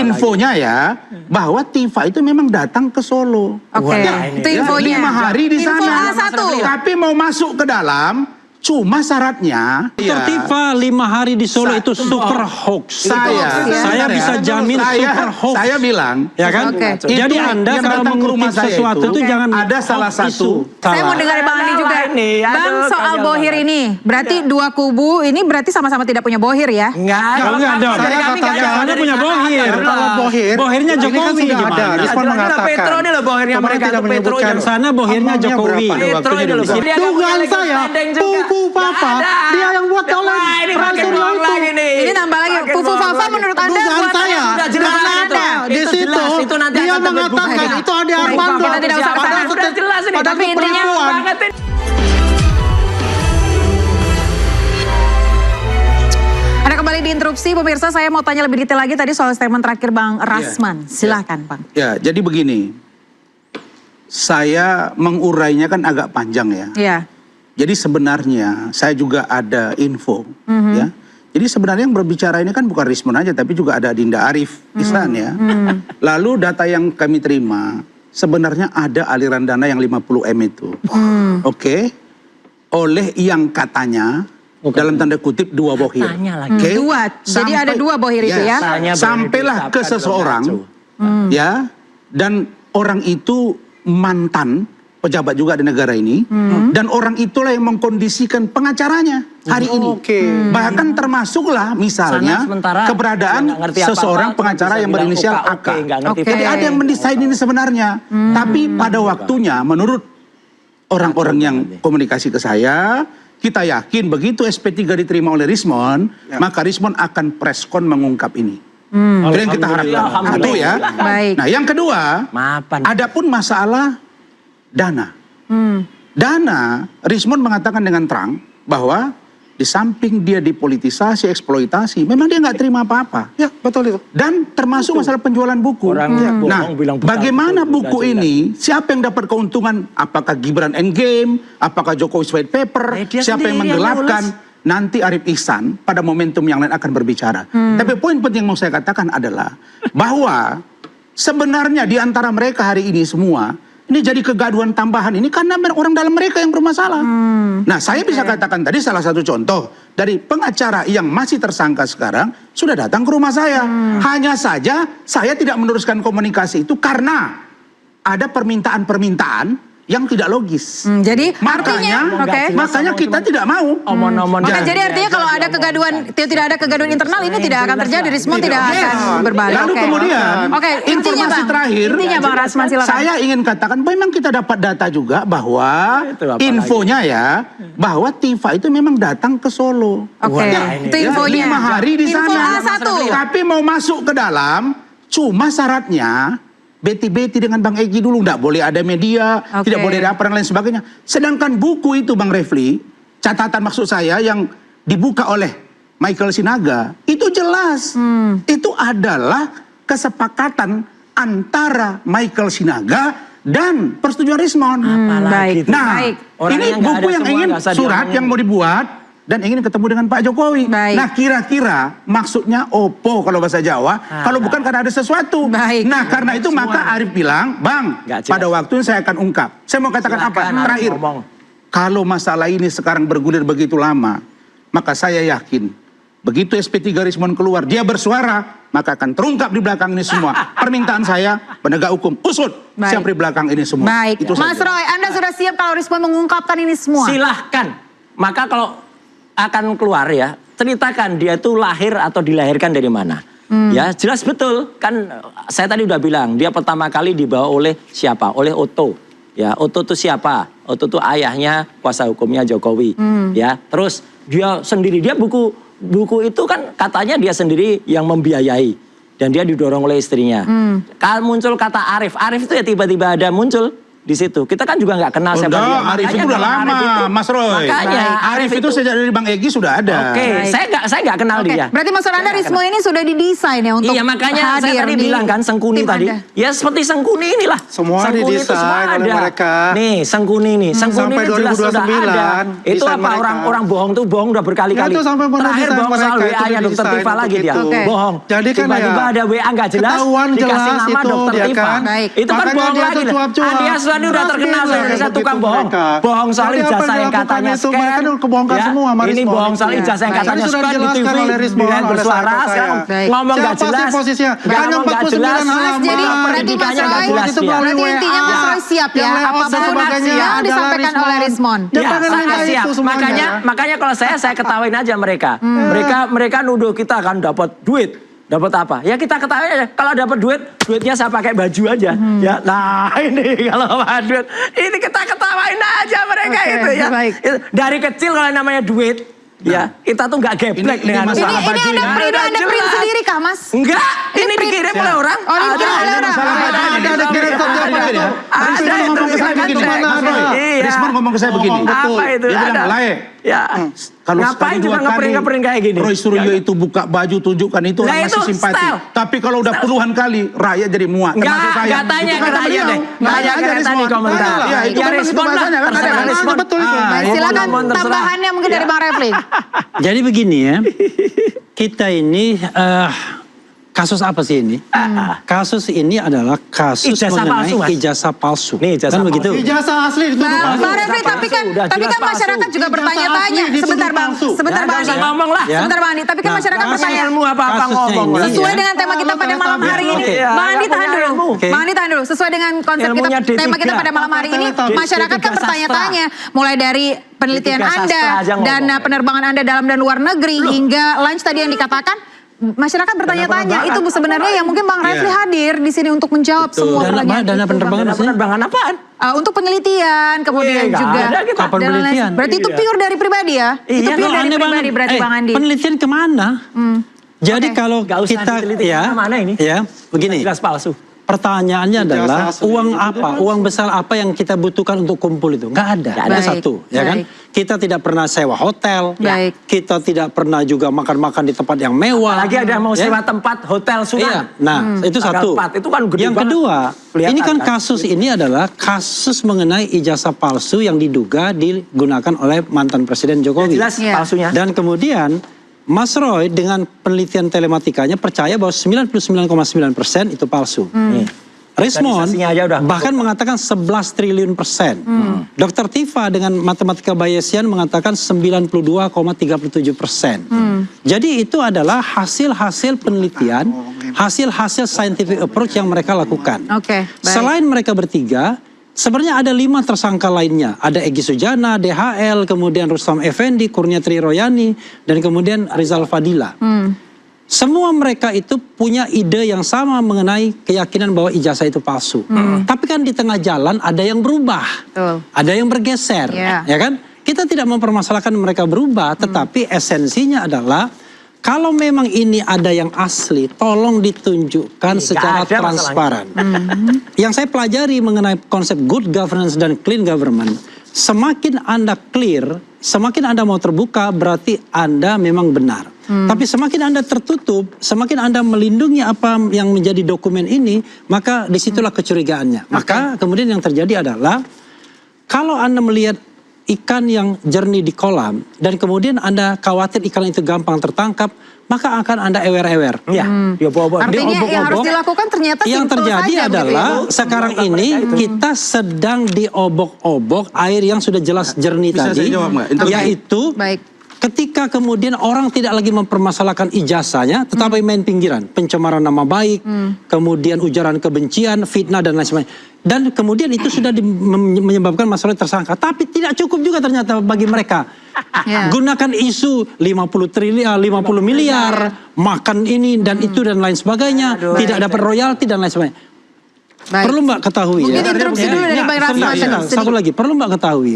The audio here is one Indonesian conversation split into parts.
infonya ya, bahwa Tifa itu memang datang ke Solo. Oke, itu infonya. 5 hari di sana. Info A1. Tapi mau masuk ke dalam, cuma syaratnya. Tifa 5 hari di Solo itu super hoax. Saya bisa jamin super hoax. Saya bilang, ya kan? Jadi Anda kalau mengutip sesuatu itu jangan ada salah satu. Saya mau dengar Bang Andi juga. Bang, soal bohir ini, berarti dua kubu ini berarti sama-sama tidak punya bohir ya? Enggak dong. Saya punya bohir. Bohirnya Jokowi ada. Respon mengatakan. Petro ini loh bohirnya mereka. Petro yang sana bohirnya Jokowi. Petro ini loh. Dugaan saya, Pupu Fafa, dia yang buat oleh Ini nambah lagi. Pupu Fafa menurut Anda dugaan saya, karena ada di situ dia mengatakan itu ada Armando. Kita tidak usah kesana. Sudah jelas ini. Tapi intinya Anda kembali diinterupsi, pemirsa. Saya mau tanya lebih detail lagi tadi soal statement terakhir Bang Rasman. Silahkan Bang. Ya, jadi begini. Saya mengurainya kan agak panjang ya. Iya. Jadi sebenarnya saya juga ada info, ya. Jadi sebenarnya yang berbicara ini kan bukan Rismon aja, tapi juga ada Dinda Arif Ihsan ya. Lalu data yang kami terima, sebenarnya ada aliran dana yang 50 M itu. Oke. Oleh yang katanya, dalam tanda kutip 2 bohir. Okay. Jadi ada 2 bohir itu ya. Sampailah ke seseorang, ya. Dan orang itu mantan pejabat juga di negara ini, dan orang itulah yang mengkondisikan pengacaranya hari ini. Bahkan termasuklah misalnya keberadaan seseorang pengacara yang berinisial AK. Jadi ada yang mendesain ini sebenarnya. Tapi pada waktunya menurut orang-orang yang komunikasi ke saya, kita yakin begitu SP3 diterima oleh Rismon, maka Rismon akan preskon mengungkap ini. Itu yang kita harapkan. Satu ya. Baik. Nah yang kedua, adapun masalah dana. Dana, Rismon mengatakan dengan terang bahwa di samping dia dipolitisasi, eksploitasi, memang dia nggak terima apa-apa. Ya, betul itu. Dan termasuk masalah penjualan buku. Nah, bagaimana buku ini, siapa yang dapat keuntungan? Apakah Gibran Endgame? Apakah Jokowi White Paper? Siapa yang menggelapkan? Nanti Arif Ihsan pada momentum yang lain akan berbicara. Tapi poin penting yang mau saya katakan adalah bahwa sebenarnya di antara mereka hari ini semua, ini jadi kegaduhan tambahan ini karena orang dalam mereka yang bermasalah. Nah, saya bisa katakan tadi salah satu contoh dari pengacara yang masih tersangka sekarang sudah datang ke rumah saya. Hanya saja saya tidak meneruskan komunikasi itu karena ada permintaan-permintaan yang tidak logis. Jadi makanya kita tidak mau. Jadi artinya kalau ada kegaduhan, tidak ada kegaduhan internal ini tidak akan terjadi. Rismon tidak akan berbalik. Lalu kemudian informasi terakhir, Bang Rasman, silakan. Saya ingin katakan memang kita dapat data juga bahwa infonya ya, bahwa Tifa itu memang datang ke Solo. Itu infonya. 5 hari di sana. Info A1. Tapi mau masuk ke dalam, cuma syaratnya beti-beti dengan Bang Egy dulu, nggak boleh ada media, tidak boleh ada apa dan lain sebagainya. Sedangkan buku itu Bang Refli, catatan maksud saya yang dibuka oleh Michael Sinaga, itu jelas. Itu adalah kesepakatan antara Michael Sinaga dan persetujuan Rismon. Nah, ini buku yang ingin, surat yang mau dibuat, dan ingin ketemu dengan Pak Jokowi. Nah kira-kira maksudnya opo kalau bahasa Jawa, kalau bukan karena ada sesuatu. Nah karena itu maka Arif bilang, Bang, pada waktunya saya akan ungkap. Saya mau katakan apa? Terakhir, kalau masalah ini sekarang bergulir begitu lama, maka saya yakin, begitu SP3 Rismon keluar, dia bersuara, maka akan terungkap di belakang ini semua. Permintaan saya, penegak hukum, usut siapa di belakang ini semua. Itu Mas Roy, Anda sudah siap kalau Rismon mengungkapkan ini semua? Silahkan. Maka kalau akan keluar ya, ceritakan dia itu lahir atau dilahirkan dari mana. Ya jelas betul, kan saya tadi udah bilang, dia pertama kali dibawa oleh siapa? Oleh Otto. Ya, Otto itu siapa? Otto itu ayahnya, kuasa hukumnya Jokowi. Ya, terus dia sendiri, dia buku itu kan katanya dia sendiri yang membiayai. Dan dia didorong oleh istrinya. Muncul kata Arif. Arif itu ya tiba-tiba ada muncul. di situ. Kita kan juga nggak kenal siapa dia. Arif itu Makanya udah kalau lama, Arif itu- Mas Roy. Makanya Arif itu sejak dari Bang Egy sudah ada. Oke, saya nggak kenal Oke, dia. berarti maksud Anda Rismo ini sudah didesain ya untuk Iya, makanya saya hadir tadi di bilang kan Sengkuni tim tadi. Anda? Ya seperti Sengkuni inilah. Semua Sengkuni itu didesain semua oleh ada. mereka. Nih, Sengkuni nih. Sengkuni Sampai ini jelas sudah 2029, ada. Itu desain apa mereka. orang bohong tuh bohong udah berkali-kali. Ya, itu sampai benar Terakhir desain bohong soal mereka, itu WA-nya Dokter didesain Tifa untuk lagi dia. itu. Oke. Bohong. Jadi kan Tiba-tiba ya, ada WA nggak jelas, ketahuan dikasih jelas nama itu, Dokter dia Tifa. kan. Baik. Itu kan Makanya bohong dia lagi. tuh cuap-cuap. Andi Aswandi udah Terus terkenal bilang Indonesia begitu tukang bohong. mereka. Bohong soal Jadi apa ijazah yang yang dilakukan katanya itu, mereka scan. tuh kebongkar semua sama Ini Rismon. bohong soal Iya. ijazah yang Baik. katanya Tadi sudah scan di dijelaskan TV. oleh Rismon, Dengan oleh bersuara saya. sekarang Baik. ngomong nggak Siapa sih jelas. posisinya? Nggak Hanya ngomong nggak 49 jelas. halaman. Jadi berarti Mas Pendidikannya nggak Roy, jelas itu dia. melalui berarti intinya Mas Roy siap ya, Yang layout dan apapun sebagainya yang adalah disampaikan Rismon. oleh Rismon. Dia Ya, pengen minta siap. itu semuanya. Makanya kalau saya ketawain aja mereka. Mereka nuduh kita kan dapat duit. Dapat apa? Ya kita ketawain aja. Kalau dapat duitnya saya pakai baju aja. Ya, nah ini kalau duit, ini kita ketawain aja mereka Oke, itu ya. baik. Dari kecil kalau namanya duit, ya kita tuh nggak geblek ini dengan masalah Ini baju Anda ini. print, Udah Anda print jelas. sendiri kah Mas? Enggak, ini print. dikirim oleh orang. Oh, ini dikirim oleh orang. Ada direktur Ada, apa ada. itu? Rismon Ada itu, ngomong ke saya silakan begini. cek. Mas Roy, Iya. Rismon ngomong ke saya begini. Apa itu? Dia bilang, Ada. Lae, Ya. kalau Ngapain sekali juga dua kali ngeprint kayak gini? Roy Suryo itu buka baju tunjukkan itu Lah, orang masih itu simpati. style. Tapi kalau udah puluhan kali rakyat jadi muak. Termasuk saya. Enggak tanya Itu ke kata rakyat beliau. deh. Nanya Tanya aja ke rakyat Rismon. di komentar. Iya, itu Ya memang itu respon lah. bahasanya kan ada. Terserah Kan? respon. Betul itu. Baik, Ngomong silakan terserah. tambahannya mungkin dari Bang Refli. Jadi begini ya, kita ini kasus apa sih ini? Kasus ini adalah kasus Ijazah mengenai palsu, Mas. ijazah palsu. Nih, ijazah kan palsu. begitu? Ijazah asli dituduh Bang palsu. Refli, tapi kan Udah jelas masyarakat palsu. juga bertanya-tanya. Ijazah asli Sebentar Bang, palsu. sebentar Ya, Bang nggak usah Andi. ngomong lah. Ya. Sebentar Bang Andi, tapi kan Nah, masyarakat kasus- bertanya. Ilmu apa kasusnya ngomong. ini, Sesuai ya. dengan tema kita pada malam hari ini. Oke. Bang Andi tahan dulu. Oke. Bang Andi tahan dulu. Sesuai dengan konsep kita, Ilmunya D3. tema kita pada malam hari ini, D3. masyarakat kan D3 bertanya-tanya. Mulai dari penelitian D3 Anda, sastra aja ngomong. dana penerbangan Anda dalam dan luar negeri, hingga lunch tadi yang dikatakan. Masyarakat bertanya-tanya, itu sebenarnya yang mungkin Bang Refli hadir di sini untuk menjawab semua pertanyaan Dana itu, penerbangan Bang. maksudnya? Penerbangan apaan? Untuk penelitian, kemudian nggak juga. ada kita. Kapan dan lain-lain. penelitian? Berarti itu Iya. pure dari pribadi ya? Itu Iya, pure dari Aneh pribadi banget. berarti Bang Andi. Penelitian kemana? Jadi Oke. kalau Nggak usah kita diteliti ya, kemana ini. ya begini. Jelas palsu. Pertanyaannya adalah asli uang itu apa, uang besar apa yang kita butuhkan untuk kumpul itu? Nggak ada. Nggak Ada ada. satu, ya kan? Baik. Kita tidak pernah sewa hotel, Baik. kita tidak pernah juga makan-makan di tempat yang mewah. Lagi ada yang mau ya. sewa tempat hotel Iya, Sunan. nah itu Tanggal satu. 4, itu kan gede Yang banget. kedua, Kelihatan ini kan kan? kasus ini adalah kasus mengenai ijazah palsu yang diduga digunakan oleh mantan Presiden Jokowi. Jelas Iya. palsunya. Dan kemudian Mas Roy dengan penelitian telematikanya percaya bahwa 99,9% itu palsu. Respon Organisasinya aja udah bahkan mengatakan 11 triliun %. Dr. Tifa dengan matematika Bayesian mengatakan 92,37%. Jadi itu adalah hasil-hasil penelitian, hasil-hasil scientific approach yang mereka lakukan. Oke, baik. Selain mereka bertiga, sebenarnya ada 5 tersangka lainnya. Ada Egy Sujana, DHL, kemudian Rustam Effendi, Kurnia Triroyani, dan kemudian Rizal Fadila. Semua mereka itu punya ide yang sama mengenai keyakinan bahwa ijazah itu palsu. Tapi kan di tengah jalan ada yang berubah, Betul. ada yang bergeser, Iya. ya kan? Kita tidak mempermasalahkan mereka berubah, tetapi esensinya adalah kalau memang ini ada yang asli, tolong ditunjukkan secara nggak ada transparan. Yang saya pelajari mengenai konsep good governance dan clean government, semakin Anda clear, semakin Anda mau terbuka, berarti Anda memang benar. Tapi semakin Anda tertutup, semakin Anda melindungi apa yang menjadi dokumen ini, maka disitulah kecurigaannya. Maka kemudian yang terjadi adalah, kalau Anda melihat ikan yang jernih di kolam, dan kemudian Anda khawatir ikan itu gampang tertangkap, maka akan Anda ewer-ewer. Iya, dia bawa-bawa. Artinya yang harus Diobok-obok. dilakukan ternyata Yang simpel terjadi saja begitu adalah ya? sekarang ini kita sedang diobok-obok air yang sudah jelas jernih Bisa tadi, saya jawab nggak? Interupsi. yaitu Baik. ketika kemudian orang tidak lagi mempermasalahkan ijazahnya, tetapi main pinggiran, pencemaran nama baik, kemudian ujaran kebencian, fitnah dan lain sebagainya. Dan kemudian itu sudah menyebabkan masalah tersangka. Tapi tidak cukup juga ternyata bagi mereka. Ya. Gunakan isu 50 miliar, makan ini dan itu dan lain sebagainya, tidak dapat royalti dan lain sebagainya. Baik. Perlu Mbak ketahui Mungkin ya. interupsi dulu dari Bang Rasman sebentar, tadi, sebentar. sedikit. Satu lagi, perlu Mbak ketahui.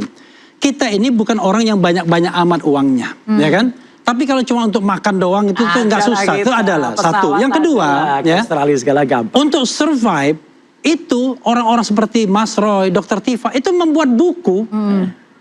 Kita ini bukan orang yang banyak-banyak amat uangnya, ya kan? Tapi kalau cuma untuk makan doang itu tuh nggak susah. Itu adalah satu. Yang kedua, ya, Australia segala gampang. untuk survive itu orang-orang seperti Mas Roy, Dr. Tifa itu membuat buku.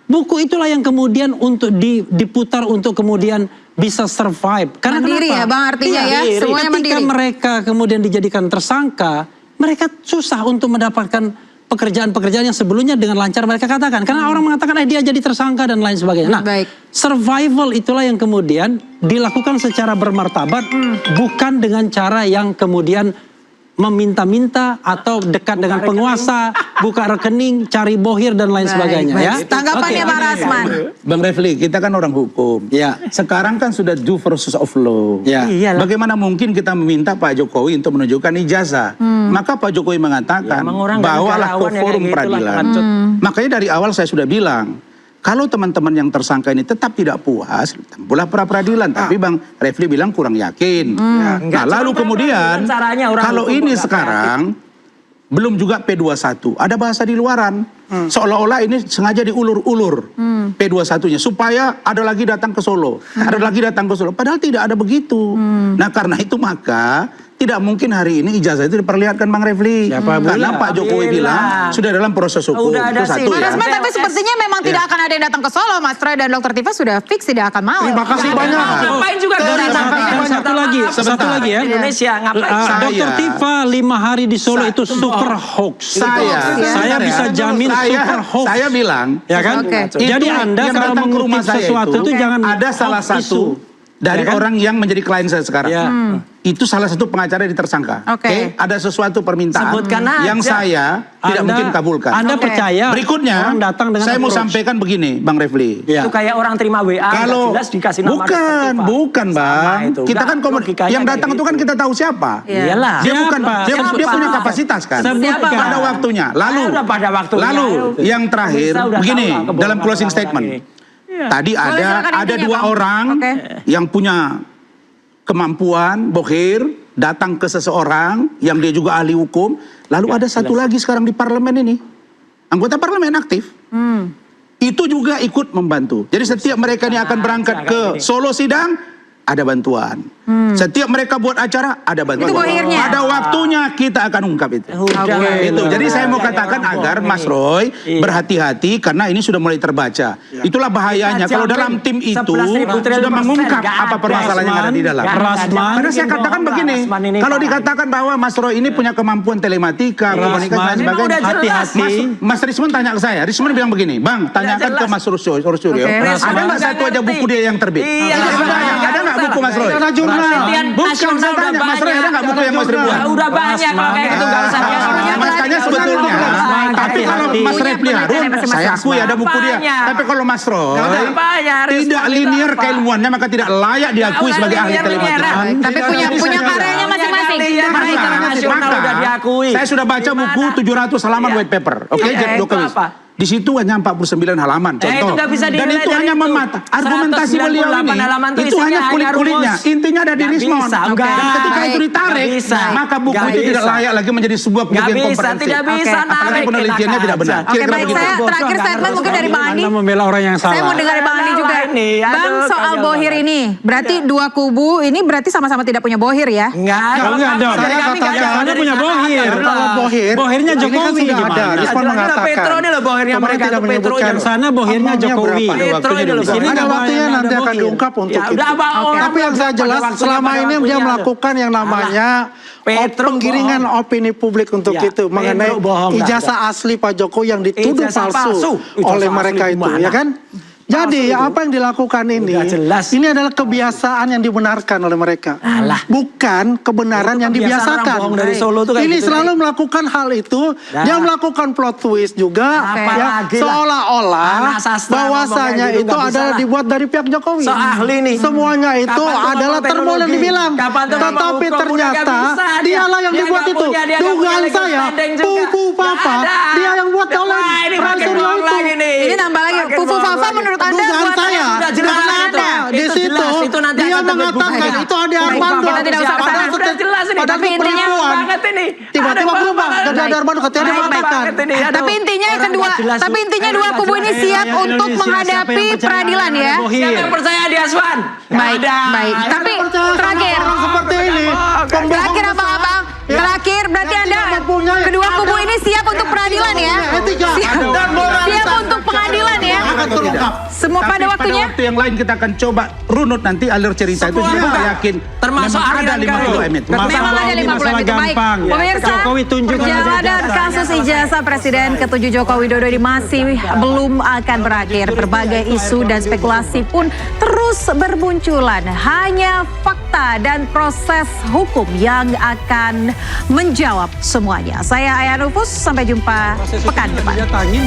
Buku itulah yang kemudian untuk diputar untuk kemudian bisa survive. Karena Mandiri kenapa? ya Bang artinya ya, semuanya Ketika mandiri. mereka kemudian dijadikan tersangka, mereka susah untuk mendapatkan pekerjaan-pekerjaan yang sebelumnya dengan lancar mereka katakan. Karena orang mengatakan dia jadi tersangka dan lain sebagainya. Nah, Baik. survival itulah yang kemudian dilakukan secara bermartabat, bukan dengan cara yang kemudian meminta-minta atau dekat dengan penguasa, buka rekening, cari bohir dan lain Baik, sebagainya baik. ya. Tanggapannya Oke. Bang Rasman. Bang Refli, kita kan orang hukum. Ya. Sekarang kan sudah due process of law. Ya. Iyalah. Bagaimana mungkin kita meminta Pak Jokowi untuk menunjukkan ijazah? Maka Pak Jokowi mengatakan, Ya, emang orang nggak bawalah ke negarawan ya, forum kayak gitulah, peradilan. pengecut. Makanya dari awal saya sudah bilang, kalau teman-teman yang tersangka ini tetap tidak puas, tempuhlah pra-peradilan. Tapi Bang Refli bilang kurang yakin. Nah, Enggak, lalu cuma kemudian, caranya orang kalau hukum ini kok nggak sekarang, belum juga P21, ada bahasa di luaran. Seolah-olah ini sengaja diulur-ulur P21-nya, supaya ada lagi datang ke Solo, ada lagi datang ke Solo. Padahal tidak ada begitu. Nah karena itu maka, tidak mungkin hari ini ijazah itu diperlihatkan Bang Refli. Siapa Karena bilang? Pak Jokowi bilang sudah dalam proses hukum. Udah ada Itu satu sih. Mas ya. Rasman, tapi sepertinya memang tidak akan ada yang datang ke Solo. Mas Troy dan Dr. Tifa sudah fix tidak akan mau. Terima kasih banyak. Ngapain juga Dan satu lagi, satu lagi ya. Indonesia ngapain? Saya- Dr. Tifa 5 hari di Solo itu super hoax. Saya bisa jamin super hoax. Saya bilang, Ya kan? Oke. Jadi itu Anda yang kalau datang ke rumah mengutip saya sesuatu itu jangan ada salah hoax satu isu. dari Ya kan? orang yang menjadi klien saya sekarang. Ya. Itu salah satu pengacara yang ditersangka. Oke. Ada sesuatu permintaan Sebutkan aja. yang saya tidak mungkin kabulkan. Anda Oke. percaya Berikutnya, orang datang dengan saya mau approach. sampaikan begini, Bang Refli. Ya. Itu kayak orang terima WA, Kalau nggak jelas dikasih nama Dr. Tifa. bukan Sama Bang. itu. Kita Nggak, kan logikanya yang kayak datang itu kan gitu. kita tahu siapa. Iya. Iyalah. Dia bukan Siapa? dia Siapa? punya kapasitas kan. Siapa? Pada waktunya. Lalu Udah pada waktunya. lalu yang terakhir Bisa udah begini tahu lah kebohongan dalam closing orang-orang statement. ini. Tadi Boleh silakan ada intinya, dua Bang. orang Oke. yang punya kemampuan bohir datang ke seseorang yang dia juga ahli hukum. Lalu ada satu lagi sekarang di parlemen ini. Anggota parlemen aktif. Itu juga ikut membantu. Jadi setiap mereka ini akan berangkat ke Solo sidang, ada bantuan. Setiap mereka buat acara, ada bantuan. Itu bohirnya. Pada waktunya kita akan ungkap itu. Udah, Itu. Jadi saya mau katakan orang agar bohong Mas ini. Roy Iya. berhati-hati karena ini sudah mulai terbaca. Itulah bahayanya Kita kalau jamin dalam tim itu 11.000 triliun sudah mengungkap nggak apa ada. permasalahan yang ada di dalam. Nggak ada. Rasman. Karena saya Mungkin katakan bohong, begini, Rasman ini kalau Pak. dikatakan bahwa Mas Roy ini punya kemampuan telematika, komunikasi dan Rasman, sebagainya. udah jelas. Hati-hati. Mas Risman tanya ke saya, Risman bilang begini, Bang, tanyakan ke jelas. Mas Suryo, Oke, ada Rasman. nggak satu aja buku dia yang terbit? Iya, Ada nggak buku Mas Roy? Ada jurnal. Bukan, saya tanya, Mas Roy ada nggak buku yang Mas Roy buat? Ya, udah banyak kalau kayak gitu nggak usah dia. Makanya sebetulnya, tapi kalau Mas Refli Harun, saya akui ada buku dia. Banyak. Tapi kalau Mas Roy, Udah banyak, tidak respon linear itu apa? keilmuannya, maka tidak layak diakui Udah sebagai ahli linear, telematika. linear. Tapi punya karyanya masing-masing. Maka internasional udah diakui. Saya sudah baca Gimana? buku 700 halaman Iya. white paper. Oke, Iya, Jack itu Dokewis. apa? Di situ hanya 49 halaman, contoh. itu nggak bisa Dan dinilai itu dari hanya itu. memata. Argumentasi beliau 198 halaman ini, tuh itu isinya hanya hanya kulit-kulitnya. rumus. Intinya ada di Nggak Rismon. bisa, Dan enggak. ketika itu ditarik, Nggak bisa. maka buku Nggak itu tidak bisa. layak lagi menjadi sebuah buku Nggak yang bisa, komprehensif. tidak bisa Oke. Apalagi narik, penelitiannya enak tidak benar. aja. Oke, Kira-kira baik, begitu. saya Bodoh, terakhir nggak statement harus mungkin dari Bang Andi. Anda membela orang yang Saya mau salah. dengar dari Bang Andi juga. Ini, aduh, Bang, soal konyol bohir banget. ini, berarti dua kubu ini berarti sama-sama tidak punya bohir ya? Enggak, kalau Enggak kami dong. dari kami nggak ada. Anda Dari punya sana bohir. ada. Kalau bohir, Bohirnya ini kan Jokowi sudah ada. gimana? Risman Ada mengatakan. Petro ini loh bohirnya Kemarin mereka, tidak itu Petro menyebutkan. ini loh. Sana bohirnya Ngomongnya Jokowi. berapa ada Petro waktunya ini loh, di sini. Bang. Ada Ini waktunya ada nanti akan bohir. diungkap untuk Ya, itu. udah, Bang, orang Tapi yang saya pada jelas, waktunya, selama pada ini dia waktunya. melakukan yang namanya Petro penggiringan bohong. opini publik untuk Ya, itu mengenai Petro bohong, ijazah asli Pak Jokowi yang dituduh Ijazah palsu palsu. Ijazah oleh asli mereka itu, gimana? ya kan? Jadi Palsu itu. apa yang dilakukan ini, Udah jelas. ini adalah kebiasaan yang dibenarkan oleh mereka, Alah. bukan kebenaran Itu yang kebiasaan dibiasakan. orang bohong dari Solo tuh kayak Ini gitu, selalu melakukan hal itu, Nah. dia melakukan plot twist juga, Apa ya, lagi lah. seolah-olah Anak sastra bahwasanya ngomong kayak gitu, itu nggak bisa adalah lah. dibuat dari pihak Jokowi. So ahli nih. Semuanya itu Kapan tuh adalah ngomong terbol yang teknologi? dibilang, Kapan tuh ngomong tetapi hukum? Udah ternyata nggak bisa dia. dialah yang Dia dibuat nggak itu. punya, dia nggak punya Dugaan legal saya, standing juga. Pupu Papa, Nggak ada. dia yang buat oleh Wah, ini makin Rasul bohong itu. lagi nih. Ini nambah lagi, Makin Pufu bohong Fafa lagi. menurut Anda Dugaan buat saya, Udah jelas karena itu. di Itu situ jelas, itu nanti dia akan terbit mengatakan buktinya. itu Ade Baik, Armando. Bapak, tidak usah ke sana. Udah jelas ini. Padahal Tapi itu intinya penipuan. banget ini. Tiba-tiba Ada berubah. banget. Jadi Ade Armando ketika dia Baik, baik. mengatakan. Banget ini. Aduh. Tapi intinya yang Orang kedua, nggak jelas, tapi Bu. intinya Orang dua nggak kubu ini jelas. siap Indonesia, untuk siapa menghadapi yang percaya peradilan ada ya. bohir? Siapa yang percaya di Aswan? Baik, baik. Tapi terakhir, Orang seperti ini, pembohong terakhir besar. abang-abang, Ya. terakhir berarti Yang Anda tidak mempunyai kedua kubu pengadilan ya. Etika. Siap, Dan moralitas. siap untuk pengadilan ya. Akan terungkap. Semua Tapi pada waktunya. Pada waktu yang lain kita akan coba runut nanti alur cerita itu. Semua. Jadi saya yakin Termasuk memang ada aliran 50 kami. M itu. Memang ada ini 50 masalah M itu. Baik, gampang. pemirsa, Jokowi tunjukkan aja perjalanan ijazah. kasus ijazah Presiden ke-7 Joko Widodo ini masih belum akan berakhir. Berbagai isu dan spekulasi pun terus bermunculan. Hanya fakta dan proses hukum yang akan menjawab semuanya. Saya Aya Nufus, sampai jumpa pekan depan. Dia tangin.